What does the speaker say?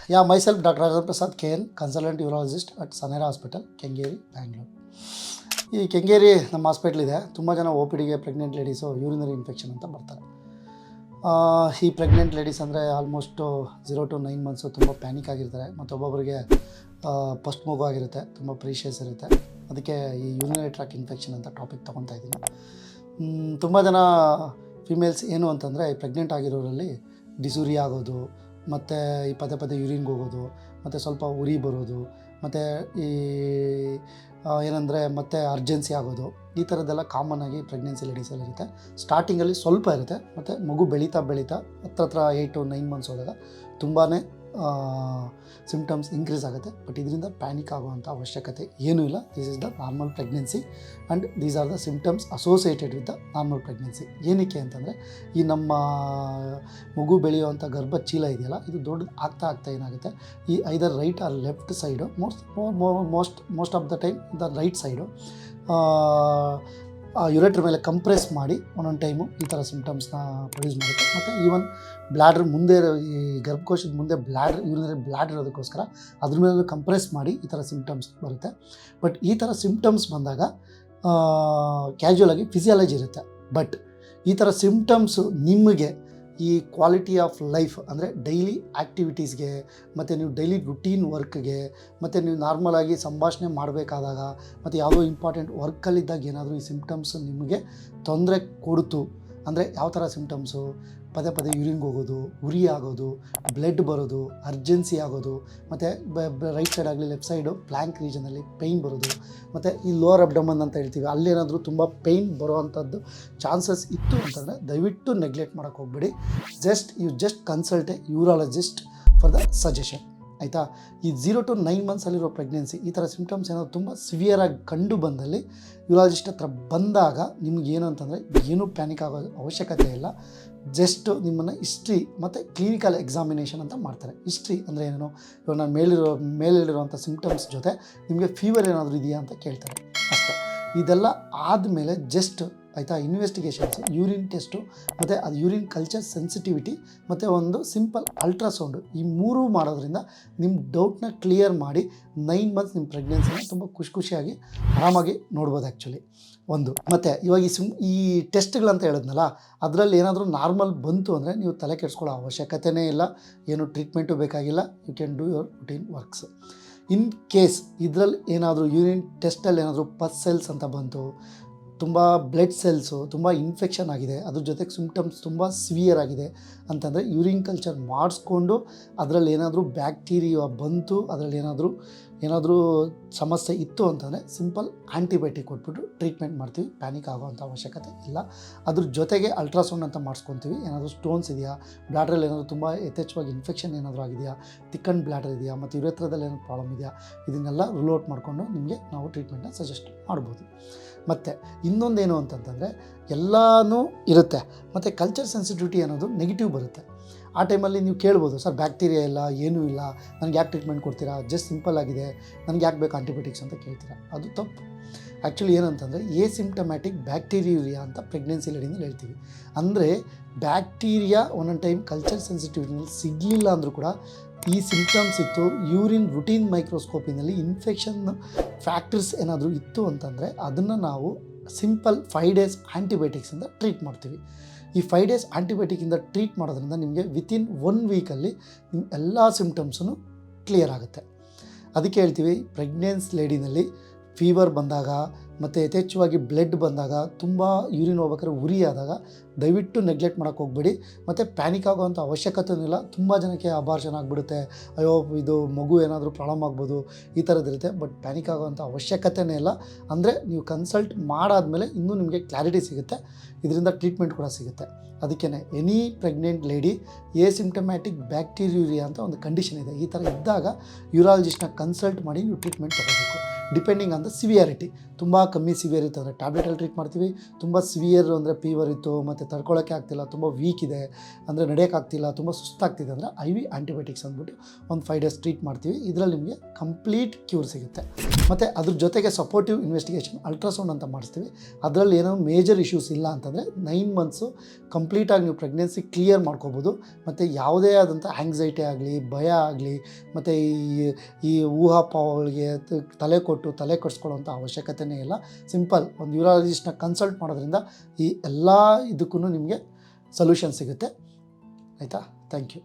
Yeah, myself, Dr. Rajan Prasad KN, consultant urologist at Sanera Hospital, Kengeri, Bangalore. ಈ ಕೆಂಗೇರಿ ನಮ್ಮ hospital ಇದೆ. ತುಂಬ ಜನ ಒ ಪಿ ಡಿಗೆ ಪ್ರೆಗ್ನೆಂಟ್ ಲೇಡೀಸು ಯೂರಿನರಿ ಇನ್ಫೆಕ್ಷನ್ ಅಂತ ಬರ್ತಾರೆ. ಈ ಪ್ರೆಗ್ನೆಂಟ್ ಲೇಡೀಸ್ ಅಂದರೆ ಆಲ್ಮೋಸ್ಟು 0 to 9 months ತುಂಬ ಪ್ಯಾನಿಕ್ ಆಗಿರ್ತಾರೆ. ಮತ್ತು ಒಬ್ಬೊಬ್ಬರಿಗೆ ಫಸ್ಟ್ ಮಗು ಆಗಿರುತ್ತೆ, ತುಂಬ ಪ್ರೀಷಿಯಸ್ ಇರುತ್ತೆ. ಅದಕ್ಕೆ ಈ ಯೂರಿನರಿ ಟ್ರ್ಯಾಕ್ ಇನ್ಫೆಕ್ಷನ್ ಅಂತ ಟಾಪಿಕ್ ತೊಗೊತಾ ಇದ್ದೀನಿ. ತುಂಬ ಜನ ಫಿಮೇಲ್ಸ್ ಏನು ಅಂತಂದರೆ ಈ ಪ್ರೆಗ್ನೆಂಟ್ ಆಗಿರೋರಲ್ಲಿ ಡಿಸೂರಿ ಆಗೋದು, ಮತ್ತು ಈ ಪದೇ ಪದೇ ಯೂರಿನ್ಗೆ ಹೋಗೋದು, ಮತ್ತು ಸ್ವಲ್ಪ ಉರಿ ಬರೋದು, ಮತ್ತು ಈ ಏನಂದರೆ ಮತ್ತೆ ಅರ್ಜೆನ್ಸಿ ಆಗೋದು, ಈ ಥರದ್ದೆಲ್ಲ ಕಾಮನ್ನಾಗಿ ಪ್ರೆಗ್ನೆನ್ಸಿ ಲೇಡೀಸಲ್ಲಿ ಇರುತ್ತೆ. ಸ್ಟಾರ್ಟಿಂಗಲ್ಲಿ ಸ್ವಲ್ಪ ಇರುತ್ತೆ, ಮತ್ತು ಮಗು ಬೆಳೀತಾ ಹತ್ರ 8 to 9 months ಹೋದಾಗ ತುಂಬಾ ಸಿಮ್ಟಮ್ಸ್ ಇನ್ಕ್ರೀಸ್ ಆಗುತ್ತೆ. ಬಟ್ ಇದರಿಂದ ಪ್ಯಾನಿಕ್ ಆಗುವಂಥ ಅವಶ್ಯಕತೆ ಏನೂ ಇಲ್ಲ. This is the normal pregnancy and these are the symptoms associated with the normal pregnancy. ಏನಕ್ಕೆ ಅಂತಂದರೆ ಈ ನಮ್ಮ ಮಗು ಬೆಳೆಯುವಂಥ ಗರ್ಭ ಚೀಲ ಇದೆಯಲ್ಲ, ಇದು ದೊಡ್ಡದು ಆಗ್ತಾ ಏನಾಗುತ್ತೆ, ಈ either right or left side, most of the time the right side urethra ಮೇಲೆ ಕಂಪ್ರೆಸ್ ಮಾಡಿ ಒಂದೊಂದು ಟೈಮು ಈ ಥರ ಸಿಮ್ಟಮ್ಸ್ನ ಪ್ರೊಡ್ಯೂಸ್ ಮಾಡುತ್ತೆ. ಮತ್ತು ಈವನ್ ಬ್ಲ್ಯಾಡ್ರ್ ಮುಂದೆ, ಈ ಗರ್ಭಕೋಶದ ಮುಂದೆ ಯೂರಿನರಿ ಬ್ಲ್ಯಾಡ್ರ್ ಇರೋದಕ್ಕೋಸ್ಕರ ಅದ್ರ ಮೇಲೆ ಕಂಪ್ರೆಸ್ ಮಾಡಿ ಈ ಥರ ಸಿಮ್ಟಮ್ಸ್ ಬರುತ್ತೆ. ಬಟ್ ಈ ಥರ ಸಿಮ್ಟಮ್ಸ್ ಬಂದಾಗ ಕ್ಯಾಶುಯಲಾಗಿ ಫಿಸಿಯಾಲಜಿ ಇರುತ್ತೆ. ಬಟ್ ಈ ಥರ ಸಿಮ್ಟಮ್ಸು ನಿಮಗೆ ಈ ಕ್ವಾಲಿಟಿ ಆಫ್ ಲೈಫ್ ಅಂದರೆ ಡೈಲಿ ಆ್ಯಕ್ಟಿವಿಟೀಸ್ಗೆ, ಮತ್ತು ನೀವು ಡೈಲಿ ರುಟೀನ್ ವರ್ಕ್ಗೆ, ಮತ್ತು ನೀವು ನಾರ್ಮಲಾಗಿ ಸಂಭಾಷಣೆ ಮಾಡಬೇಕಾದಾಗ, ಮತ್ತು ಯಾವುದೋ ಇಂಪಾರ್ಟೆಂಟ್ ವರ್ಕಲ್ಲಿದ್ದಾಗ ಏನಾದರೂ ಈ ಸಿಮ್ಟಮ್ಸ್ ನಿಮಗೆ ತೊಂದರೆ ಕೊಡ್ತು ಅಂದರೆ ಯಾವ ಥರ ಸಿಮ್ಟಮ್ಸು, ಪದೇ ಪದೇ ಯೂರಿನ್ಗೆ ಹೋಗೋದು, ಉರಿ ಆಗೋದು, ಬ್ಲಡ್ ಬರೋದು, ಅರ್ಜೆನ್ಸಿ ಆಗೋದು, ಮತ್ತು ರೈಟ್ ಸೈಡ್ ಆಗಲಿ ಲೆಫ್ಟ್ ಸೈಡು ಪ್ಲ್ಯಾಂಕ್ ರೀಜನಲ್ಲಿ ಪೇಯ್ನ್ ಬರೋದು, ಮತ್ತು ಈ ಲೋವರ್ ಅಬ್ಡಮನ್ ಅಂತ ಹೇಳ್ತೀವಿ, ಅಲ್ಲೇನಾದರೂ ತುಂಬ ಪೇಯ್ನ್ ಬರೋವಂಥದ್ದು ಚಾನ್ಸಸ್ ಇತ್ತು ಅಂತಂದರೆ ದಯವಿಟ್ಟು ನೆಗ್ಲೆಕ್ಟ್ ಮಾಡೋಕ್ಕೆ ಹೋಗ್ಬೇಡಿ. Just consult A urologist for the suggestion, ಆಯಿತಾ. ಈ 0 to 9 months ಪ್ರೆಗ್ನೆನ್ಸಿ ಈ ಥರ ಸಿಮ್ಟಮ್ಸ್ ಏನಾದರೂ ತುಂಬ ಸಿವಿಯರಾಗಿ ಕಂಡು ಬಂದಲ್ಲಿ ಯೂರಾಲಜಿಸ್ಟ್ ಹತ್ರ ಬಂದಾಗ ನಿಮಗೇನು ಅಂತಂದರೆ ಏನೂ ಪ್ಯಾನಿಕ್ ಆಗೋ ಅವಶ್ಯಕತೆ ಇಲ್ಲ. ಜಸ್ಟ್ ನಿಮ್ಮನ್ನು ಹಿಸ್ಟ್ರಿ ಮತ್ತು ಕ್ಲಿನಿಕಲ್ ಎಕ್ಸಾಮಿನೇಷನ್ ಅಂತ ಮಾಡ್ತಾರೆ. ಹಿಸ್ಟ್ರಿ ಅಂದರೆ ಏನು, ಇವಾಗ ನಾನು ಮೇಲಿರುವಂಥ ಸಿಮ್ಟಮ್ಸ್ ಜೊತೆ ನಿಮಗೆ ಫೀವರ್ ಏನಾದರೂ ಇದೆಯಾ ಅಂತ ಕೇಳ್ತಾರೆ ಅಷ್ಟೇ. ಇದೆಲ್ಲ ಆದಮೇಲೆ ಜಸ್ಟ್ ಆಯಿತಾ ಇನ್ವೆಸ್ಟಿಗೇಷನ್ಸು, ಯೂರಿನ್ ಟೆಸ್ಟು, ಮತ್ತು ಅದು ಯೂರಿನ್ ಕಲ್ಚರ್ ಸೆನ್ಸಿಟಿವಿಟಿ, ಮತ್ತು ಒಂದು ಸಿಂಪಲ್ ಅಲ್ಟ್ರಾಸೌಂಡು, ಈ ಮೂರೂ ಮಾಡೋದ್ರಿಂದ ನಿಮ್ಮ ಡೌಟ್ನ ಕ್ಲಿಯರ್ ಮಾಡಿ 9 months ನಿಮ್ಮ ಪ್ರೆಗ್ನೆನ್ಸಿನ ತುಂಬ ಖುಷಿಯಾಗಿ ಆರಾಮಾಗಿ ನೋಡ್ಬೋದು ಆ್ಯಕ್ಚುಲಿ ಒಂದು. ಮತ್ತು ಇವಾಗ ಈ ಟೆಸ್ಟ್ಗಳಂತ ಹೇಳಿದ್ನಲ್ಲ, ಅದರಲ್ಲಿ ಏನಾದರೂ ನಾರ್ಮಲ್ ಬಂತು ಅಂದರೆ ನೀವು ತಲೆ ಕೆಡಿಸ್ಕೊಳ್ಳೋ ಅವಶ್ಯಕತೆಯೇ ಇಲ್ಲ, ಏನು ಟ್ರೀಟ್ಮೆಂಟು ಬೇಕಾಗಿಲ್ಲ. You can do your routine works. In case ಇದರಲ್ಲಿ ಏನಾದರೂ ಯೂರಿನ್ ಟೆಸ್ಟಲ್ಲಿ ಏನಾದರೂ ಪಸ್ ಸೆಲ್ಸ್ ಅಂತ ಬಂತು, ತುಂಬ ಬ್ಲಡ್ ಸೆಲ್ಸು ತುಂಬ ಇನ್ಫೆಕ್ಷನ್ ಆಗಿದೆ, ಅದ್ರ ಜೊತೆಗೆ ಸಿಮ್ಟಮ್ಸ್ ತುಂಬ ಸಿವಿಯರ್ ಆಗಿದೆ ಅಂತಂದರೆ ಯೂರಿನ್ ಕಲ್ಚರ್ ಮಾಡಿಸ್ಕೊಂಡು ಅದರಲ್ಲಿ ಏನಾದರೂ ಬ್ಯಾಕ್ಟೀರಿಯಾ ಬಂತು, ಅದರಲ್ಲಿ ಏನಾದರೂ ಸಮಸ್ಯೆ ಇತ್ತು ಅಂತಂದರೆ ಸಿಂಪಲ್ ಆ್ಯಂಟಿಬಯೋಟಿಕ್ ಕೊಟ್ಬಿಟ್ಟು ಟ್ರೀಟ್ಮೆಂಟ್ ಮಾಡ್ತೀವಿ. ಪ್ಯಾನಿಕ್ ಆಗೋವಂಥ ಅವಶ್ಯಕತೆ ಇಲ್ಲ. ಅದ್ರ ಜೊತೆಗೆ ಅಲ್ಟ್ರಾಸೌಂಡ್ ಅಂತ ಮಾಡಿಸ್ಕೊತೀವಿ. ಏನಾದರೂ ಸ್ಟೋನ್ಸ್ ಇದೆಯಾ, ಬ್ಲಾಡ್ರಲ್ಲಿ ಏನಾದರೂ ತುಂಬ ಯಥೇಚ್ಛವಾಗಿ ಇನ್ಫೆಕ್ಷನ್ ಏನಾದರೂ ಆಗಿದೆಯಾ, ಥಿಕ್ಕನ್ ಬ್ಲಾಡರ್ ಇದೆಯಾ, ಮತ್ತು ಯುರೇತ್ರದಲ್ಲಿ ಏನಾದರೂ ಪ್ರಾಬ್ಲಮ್ ಇದೆಯಾ, ಇದನ್ನೆಲ್ಲ ರೂಲ್ ಔಟ್ ಮಾಡಿಕೊಂಡು ನಿಮಗೆ ನಾವು ಟ್ರೀಟ್ಮೆಂಟ್ನ ಸಜೆಸ್ಟ್ ಮಾಡ್ಬೋದು. ಮತ್ತು ಇನ್ನೊಂದೇನು ಅಂತಂತಂದರೆ ಎಲ್ಲನೂ ಇರುತ್ತೆ, ಮತ್ತು ಕಲ್ಚರ್ ಸೆನ್ಸಿಟಿವಿಟಿ ಅನ್ನೋದು ನೆಗೆಟಿವ್ ಬರುತ್ತೆ. ಆ ಟೈಮಲ್ಲಿ ನೀವು ಕೇಳ್ಬೋದು, ಸರ್ ಬ್ಯಾಕ್ಟೀರಿಯಾ ಇಲ್ಲ, ಏನೂ ಇಲ್ಲ, ನನಗೆ ಯಾಕೆ ಟ್ರೀಟ್ಮೆಂಟ್ ಕೊಡ್ತೀರಾ, ಜಸ್ಟ್ ಸಿಂಪಲ್ ಆಗಿದೆ, ನನಗೆ ಯಾಕೆ ಬೇಕು ಆಂಟಿಬಯೋಟಿಕ್ಸ್ ಅಂತ ಕೇಳ್ತೀರಾ. ಅದು ತಪ್ಪು. ಆ್ಯಕ್ಚುಲಿ ಏನಂತಂದರೆ ಸಿಂಪ್ಟಮ್ಯಾಟಿಕ್ ಬ್ಯಾಕ್ಟೀರಿಯಾ ಅಂತ ಪ್ರೆಗ್ನೆನ್ಸಿ ಲೇಡಿನಲ್ಲಿ ಹೇಳ್ತೀವಿ. ಅಂದರೆ ಬ್ಯಾಕ್ಟೀರಿಯಾ ಒಂದೊಂದು ಟೈಮ್ ಕಲ್ಚರ್ ಸೆನ್ಸಿಟಿವಿಟಿನಲ್ಲಿ ಸಿಗಲಿಲ್ಲ ಅಂದರೂ ಕೂಡ ಈ ಸಿಂಪ್ಟಮ್ಸ್ ಇತ್ತು, ಯೂರಿನ್ ರುಟೀನ್ ಮೈಕ್ರೋಸ್ಕೋಪಿನಲ್ಲಿ ಇನ್ಫೆಕ್ಷನ್ ಫ್ಯಾಕ್ಟರ್ಸ್ ಏನಾದರೂ ಇತ್ತು ಅಂತಂದರೆ ಅದನ್ನು ನಾವು ಸಿಂಪಲ್ 5 days ಆ್ಯಂಟಿಬಯೋಟಿಕ್ಸಿಂದ ಟ್ರೀಟ್ ಮಾಡ್ತೀವಿ. ಈ 5 days ಆ್ಯಂಟಿಬಯೋಟಿಕ್ಕಿಂದ ಟ್ರೀಟ್ ಮಾಡೋದ್ರಿಂದ ನಿಮಗೆ ವಿತಿನ್ 1 weekಲ್ಲಿ ನಿಮ್ಮ ಎಲ್ಲ ಸಿಮ್ಟಮ್ಸೂ ಕ್ಲಿಯರ್ ಆಗುತ್ತೆ. ಅದಕ್ಕೆ ಹೇಳ್ತೀವಿ ಪ್ರೆಗ್ನೆನ್ಸ್ ಲೇಡಿನಲ್ಲಿ ಫೀವರ್ ಬಂದಾಗ, ಮತ್ತು ಯಥೇಚ್ಛವಾಗಿ ಬ್ಲಡ್ ಬಂದಾಗ, ತುಂಬ ಯೂರಿನ್ ಹೋಗ್ಬೇಕಾದ್ರೆ ಉರಿ ಆದಾಗ ದಯವಿಟ್ಟು ನೆಗ್ಲೆಕ್ಟ್ ಮಾಡೋಕ್ಕೆ ಹೋಗಬೇಡಿ. ಮತ್ತು ಪ್ಯಾನಿಕ್ ಆಗೋವಂಥ ಅವಶ್ಯಕತೆಯೂ ಇಲ್ಲ. ತುಂಬ ಜನಕ್ಕೆ ಅಬಾರ್ಷನ್ ಆಗಿಬಿಡುತ್ತೆ, ಅಯ್ಯೋ ಇದು ಮಗು ಏನಾದರೂ ಪ್ರಾಬ್ಲಮ್ ಆಗ್ಬೋದು, ಈ ಥರದ್ದಿರುತ್ತೆ. ಬಟ್ ಪ್ಯಾನಿಕ್ ಆಗೋವಂಥ ಅವಶ್ಯಕತೆಯೇ ಇಲ್ಲ. ಅಂದರೆ ನೀವು ಕನ್ಸಲ್ಟ್ ಮಾಡಾದಮೇಲೆ ಇನ್ನೂ ನಿಮಗೆ ಕ್ಲಾರಿಟಿ ಸಿಗುತ್ತೆ, ಇದರಿಂದ ಟ್ರೀಟ್ಮೆಂಟ್ ಕೂಡ ಸಿಗುತ್ತೆ. ಅದಕ್ಕೇ any pregnant lady symptomatic bacteria ಅಂತ ಒಂದು ಕಂಡೀಷನ್ ಇದೆ. ಈ ಥರ ಇದ್ದಾಗ ಯೂರಾಲಜಿಸ್ಟ್ನ ಕನ್ಸಲ್ಟ್ ಮಾಡಿ ನೀವು ಟ್ರೀಟ್ಮೆಂಟ್ ತೊಗೋಬೇಕು, ಡಿಪೆಂಡಿಂಗ್ ಆನ್ ದ ಸಿವಿಯಾರಿಟಿ. ತುಂಬ ಕಮ್ಮಿ ಸಿವಿಯರ್ ಇತ್ತು ಅಂದರೆ ಟ್ಯಾಬ್ಲೆಟಲ್ಲಿ ಟ್ರೀಟ್ ಮಾಡ್ತೀವಿ. ತುಂಬ ಸಿವಿಯರ್ ಅಂದರೆ ಫೀವರ್ ಇತ್ತು ಮತ್ತು ತಡ್ಕೊಳ್ಳೋಕ್ಕೆ ಆಗ್ತಿಲ್ಲ, ತುಂಬ ವೀಕ್ ಇದೆ ಅಂದರೆ ನಡೆಯೋಕ್ಕಾಗ್ತಿಲ್ಲ, ತುಂಬ ಸುಸ್ತಾಗ್ತಿದೆ ಅಂದರೆ IV ಆ್ಯಂಟಿಬಯೋಟಿಕ್ಸ್ ಅಂದ್ಬಿಟ್ಟು ಒಂದು 5 ಡೇಸ್ ಟ್ರೀಟ್ ಮಾಡ್ತೀವಿ. ಇದರಲ್ಲಿ ನಿಮಗೆ ಕಂಪ್ಲೀಟ್ ಕ್ಯೂರ್ ಸಿಗುತ್ತೆ. ಮತ್ತು ಅದ್ರ ಜೊತೆಗೆ ಸಪೋರ್ಟಿವ್ ಇನ್ವೆಸ್ಟಿಗೇಷನ್ ಅಲ್ಟ್ರಾಸೌಂಡ್ ಅಂತ ಮಾಡಿಸ್ತೀವಿ. ಅದರಲ್ಲಿ ಏನೋ ಮೇಜರ್ ಇಶ್ಯೂಸ್ ಇಲ್ಲ ಅಂತಂದರೆ 9 ಮಂತ್ಸು ಕಂಪ್ಲೀಟಾಗಿ ನೀವು ಪ್ರೆಗ್ನೆನ್ಸಿ ಕ್ಲಿಯರ್ ಮಾಡ್ಕೋಬೋದು. ಮತ್ತು ಯಾವುದೇ ಆದಂಥ ಆ್ಯಂಗ್ಸೈಟಿ ಆಗಲಿ, ಭಯ ಆಗಲಿ, ಮತ್ತು ಈ ಊಹಾಪೋಹಗಳಿಗೆ ತಲೆ ಕೆಡಿಸ್ಕೊಳ್ಳೋಂಥ ಅವಶ್ಯಕತೆಯೇ ಇಲ್ಲ. ಸಿಂಪಲ್ ಒಂದು ಯೂರಾಲಜಿಸ್ಟ್ನ ಕನ್ಸಲ್ಟ್ ಮಾಡೋದ್ರಿಂದ ಈ ಎಲ್ಲ ಇದಕ್ಕೂ ನಿಮಗೆ ಸೊಲ್ಯೂಷನ್ ಸಿಗುತ್ತೆ. ಆಯಿತಾ? Thank you.